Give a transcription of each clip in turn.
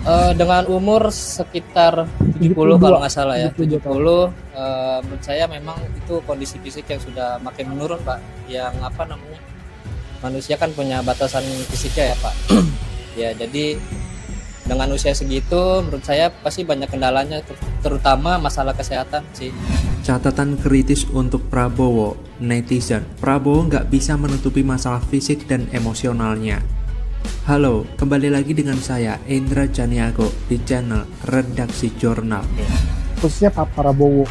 Dengan umur sekitar 70 kalau nggak salah ya, 70. Menurut saya memang itu kondisi fisik yang sudah makin menurun, Pak. Yang apa namanya, manusia kan punya batasan fisiknya ya, Pak. Ya, jadi dengan usia segitu menurut saya pasti banyak kendalanya, terutama masalah kesehatan sih. Catatan kritis untuk Prabowo, netizen. Prabowo nggak bisa menutupi masalah fisik dan emosionalnya. Halo, kembali lagi dengan saya, Indra Caniago, di channel Redaksi Jurnal. Khususnya Pak Prabowo.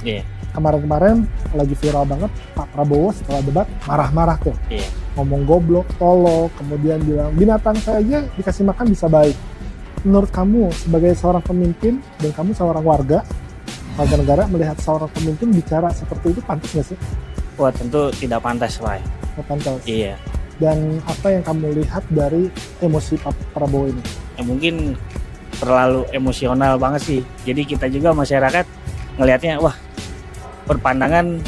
Kemarin-kemarin lagi viral banget Pak Prabowo setelah debat marah-marah tuh. Ngomong goblok, tolol, kemudian bilang binatang saja dikasih makan bisa baik. Menurut kamu sebagai seorang pemimpin dan kamu seorang warga negara melihat seorang pemimpin bicara seperti itu pantas nggak sih? Wah, tentu tidak pantas, Pak. Pantas. Iya. Dan apa yang kamu lihat dari emosi Pak Prabowo ini? Ya, mungkin terlalu emosional banget sih. Jadi kita juga masyarakat ngelihatnya, wah, berpandangan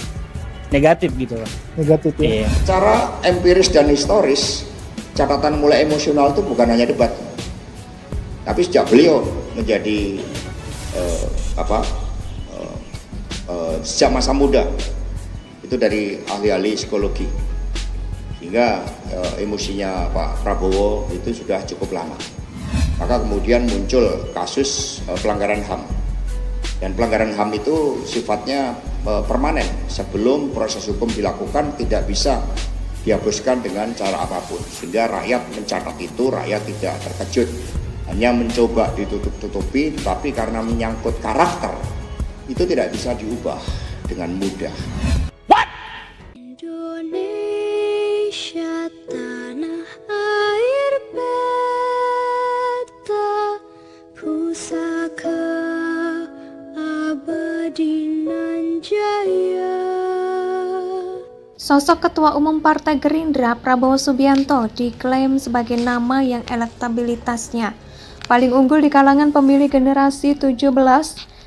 negatif gitu, Pak. Negatif ya? Iya. Secara empiris dan historis, catatan mulai emosional itu bukan hanya debat. Tapi sejak beliau menjadi sejak masa muda, itu dari ahli-ahli psikologi, hingga emosinya Pak Prabowo itu sudah cukup lama. Maka kemudian muncul kasus pelanggaran HAM, dan pelanggaran HAM itu sifatnya permanen. Sebelum proses hukum dilakukan tidak bisa dihapuskan dengan cara apapun, sehingga rakyat mencatat itu, rakyat tidak terkejut, hanya mencoba ditutup-tutupi, tapi karena menyangkut karakter itu tidak bisa diubah dengan mudah. Indonesia tanah air beta, pusaka abadi nan jaya. Sosok Ketua Umum Partai Gerindra Prabowo Subianto diklaim sebagai nama yang elektabilitasnya paling unggul di kalangan pemilih generasi 17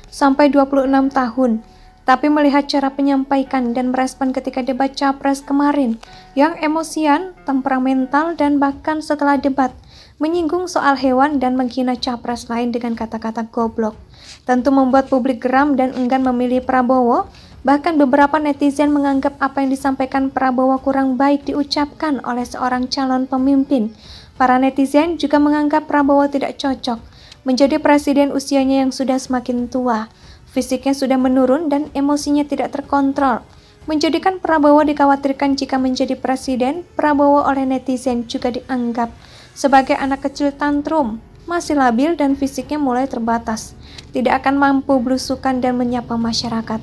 sampai 26 tahun. Tapi melihat cara penyampaikan dan merespon ketika debat Capres kemarin yang emosian, temperamental, dan bahkan setelah debat menyinggung soal hewan dan menghina Capres lain dengan kata-kata goblok, tentu membuat publik geram dan enggan memilih Prabowo. Bahkan beberapa netizen menganggap apa yang disampaikan Prabowo kurang baik diucapkan oleh seorang calon pemimpin. Para netizen juga menganggap Prabowo tidak cocok menjadi presiden, usianya yang sudah semakin tua, fisiknya sudah menurun dan emosinya tidak terkontrol. Menjadikan Prabowo dikhawatirkan jika menjadi presiden, Prabowo oleh netizen juga dianggap sebagai anak kecil tantrum, masih labil dan fisiknya mulai terbatas, tidak akan mampu belusukan dan menyapa masyarakat.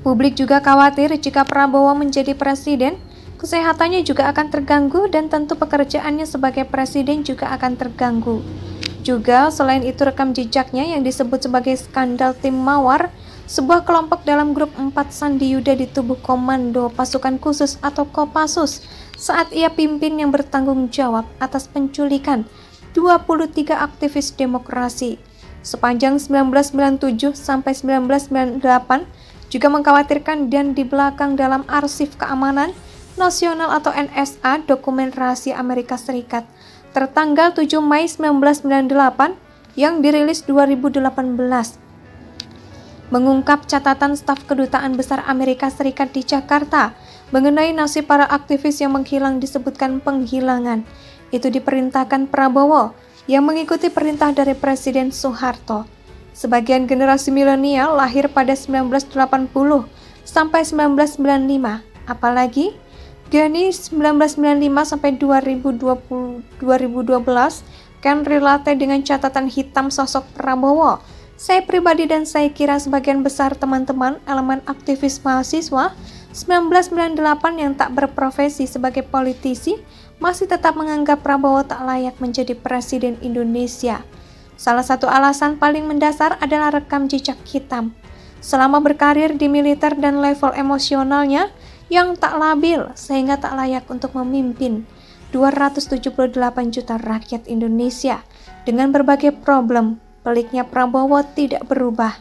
Publik juga khawatir jika Prabowo menjadi presiden, kesehatannya juga akan terganggu dan tentu pekerjaannya sebagai presiden juga akan terganggu. Juga selain itu rekam jejaknya yang disebut sebagai skandal tim Mawar, sebuah kelompok dalam grup 4 Sandi Yuda di tubuh Komando Pasukan Khusus atau Kopassus saat ia pimpin yang bertanggung jawab atas penculikan 23 aktivis demokrasi sepanjang 1997 sampai 1998 juga mengkhawatirkan dan di belakang dalam arsip keamanan nasional atau NSA dokumen rahasia Amerika Serikat tertanggal 7 Mei 1998 yang dirilis 2018 mengungkap catatan staf Kedutaan Besar Amerika Serikat di Jakarta mengenai nasib para aktivis yang menghilang. Disebutkan penghilangan itu diperintahkan Prabowo yang mengikuti perintah dari Presiden Soeharto. Sebagian generasi milenial lahir pada 1980 sampai 1995, apalagi Gani 1995 sampai 2012 kan relate dengan catatan hitam sosok Prabowo. Saya pribadi dan saya kira sebagian besar teman-teman elemen aktivis mahasiswa 1998 yang tak berprofesi sebagai politisi masih tetap menganggap Prabowo tak layak menjadi presiden Indonesia. Salah satu alasan paling mendasar adalah rekam jejak hitam selama berkarir di militer dan level emosionalnya yang tak labil sehingga tak layak untuk memimpin 278 juta rakyat Indonesia dengan berbagai problem. Peliknya Prabowo tidak berubah,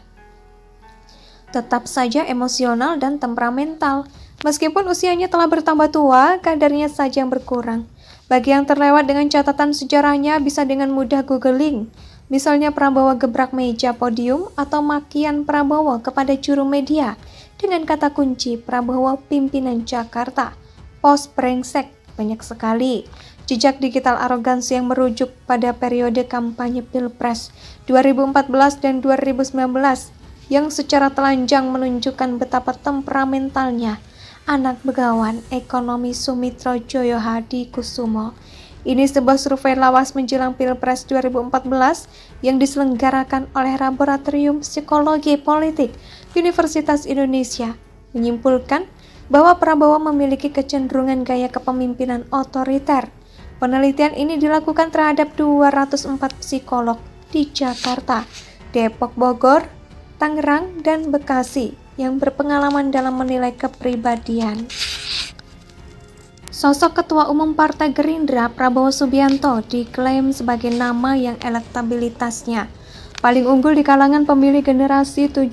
tetap saja emosional dan temperamental. Meskipun usianya telah bertambah tua, kadarnya saja yang berkurang. Bagi yang terlewat dengan catatan sejarahnya bisa dengan mudah googling Misalnya Prabowo gebrak meja podium atau makian Prabowo kepada juru media dengan kata kunci Prabowo pimpinan Jakarta. Post brengsek banyak sekali. Jejak digital arogansi yang merujuk pada periode kampanye Pilpres 2014 dan 2019 yang secara telanjang menunjukkan betapa temperamentalnya anak begawan ekonomi Sumitro Joyo Hadi Kusumo. Ini sebuah survei lawas menjelang Pilpres 2014 yang diselenggarakan oleh Laboratorium Psikologi Politik Universitas Indonesia menyimpulkan bahwa Prabowo memiliki kecenderungan gaya kepemimpinan otoriter. Penelitian ini dilakukan terhadap 204 psikolog di Jakarta, Depok, Bogor, Tangerang, dan Bekasi yang berpengalaman dalam menilai kepribadian. Sosok Ketua Umum Partai Gerindra Prabowo Subianto diklaim sebagai nama yang elektabilitasnya paling unggul di kalangan pemilih generasi 17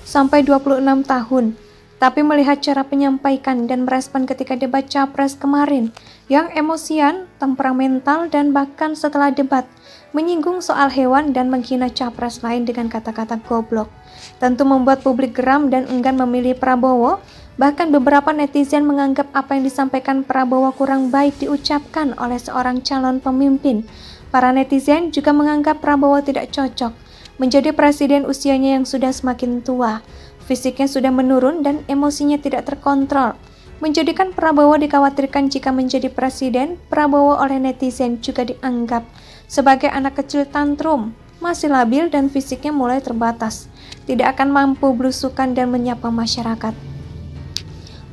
sampai 26 tahun. Tapi melihat cara penyampaikan dan merespon ketika debat Capres kemarin yang emosian, temperamental, dan bahkan setelah debat menyinggung soal hewan dan menghina Capres lain dengan kata-kata goblok, tentu membuat publik geram dan enggan memilih Prabowo. Bahkan beberapa netizen menganggap apa yang disampaikan Prabowo kurang baik diucapkan oleh seorang calon pemimpin. Para netizen juga menganggap Prabowo tidak cocok menjadi presiden usianya yang sudah semakin tua. Fisiknya sudah menurun dan emosinya tidak terkontrol. Menjadikan Prabowo dikhawatirkan jika menjadi presiden, Prabowo oleh netizen juga dianggap sebagai anak kecil tantrum, masih labil dan fisiknya mulai terbatas, tidak akan mampu belusukan dan menyapa masyarakat.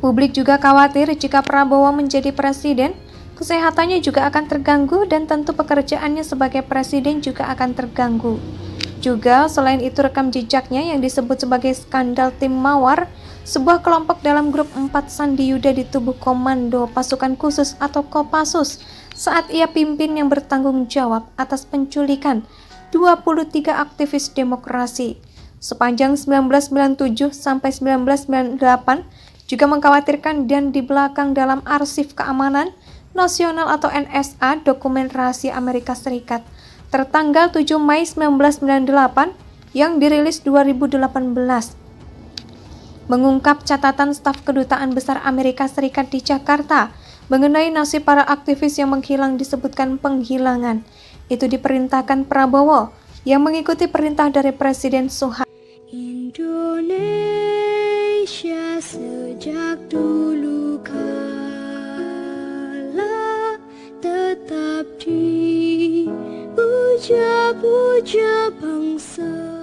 Publik juga khawatir jika Prabowo menjadi presiden, kesehatannya juga akan terganggu dan tentu pekerjaannya sebagai presiden juga akan terganggu. Juga selain itu rekam jejaknya yang disebut sebagai skandal tim Mawar, sebuah kelompok dalam grup 4 Sandi Yuda di tubuh Komando Pasukan Khusus atau Kopassus saat ia pimpin yang bertanggung jawab atas penculikan 23 aktivis demokrasi. Sepanjang 1997 sampai 1998 juga mengkhawatirkan dan di belakang dalam arsip keamanan nasional atau NSA dokumen rahasia Amerika Serikat tertanggal 7 Mei 1998 yang dirilis 2018 mengungkap catatan staf kedutaan besar Amerika Serikat di Jakarta mengenai nasib para aktivis yang menghilang disebutkan penghilangan. Itu diperintahkan Prabowo yang mengikuti perintah dari Presiden Soeharto. Indonesia sejak dulu kala tetap dipuja-puja bangsa.